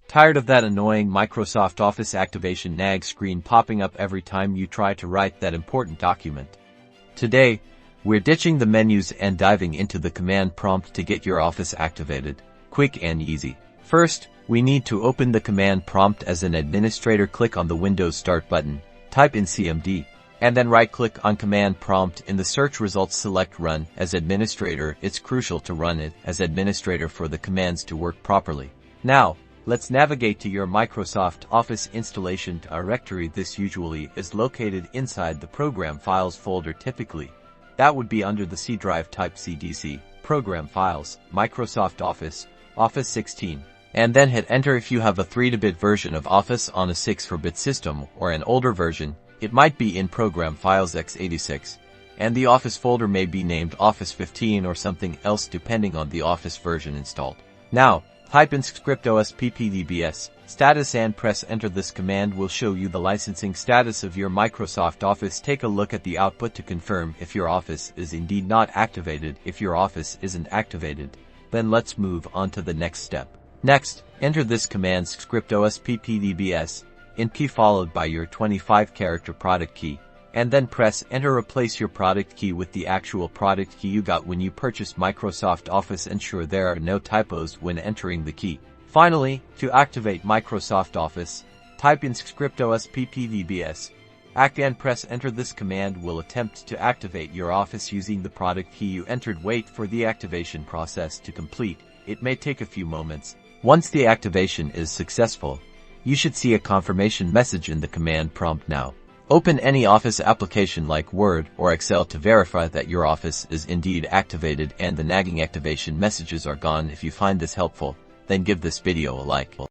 Tired of that annoying Microsoft Office activation nag screen popping up every time you try to write that important document? Today, we're ditching the menus and diving into the command prompt to get your Office activated, quick and easy. First, we need to open the command prompt as an administrator. Click on the Windows Start button, type in CMD, and then right-click on Command Prompt. In the search results, select Run as Administrator. It's crucial to run it as administrator for the commands to work properly. Now, let's navigate to your Microsoft Office installation directory. This usually is located inside the Program Files folder. Typically, that would be under the C drive. Type CDC, Program Files, Microsoft Office, Office 16, and then hit Enter. If you have a 3-bit version of Office on a 64-bit system or an older version, it might be in Program Files x86, and the Office folder may be named Office 15 or something else depending on the Office version installed. Now, type in scriptos ppdbs status and press Enter. This command will show you the licensing status of your Microsoft Office. Take a look at the output to confirm if your Office is indeed not activated. If your Office isn't activated, then let's move on to the next step. Next, enter this command scriptos ppdbs in key followed by your 25-character product key, and then press Enter. Replace your product key with the actual product key you got when you purchased Microsoft Office. Ensure there are no typos when entering the key. Finally, to activate Microsoft Office, type in scriptos ppdbs and press Enter. This command will attempt to activate your Office using the product key you entered. Wait for the activation process to complete. It may take a few moments. Once the activation is successful, you should see a confirmation message in the command prompt. Now, open any Office application like Word or Excel to verify that your Office is indeed activated and the nagging activation messages are gone. If you find this helpful, then give this video a like.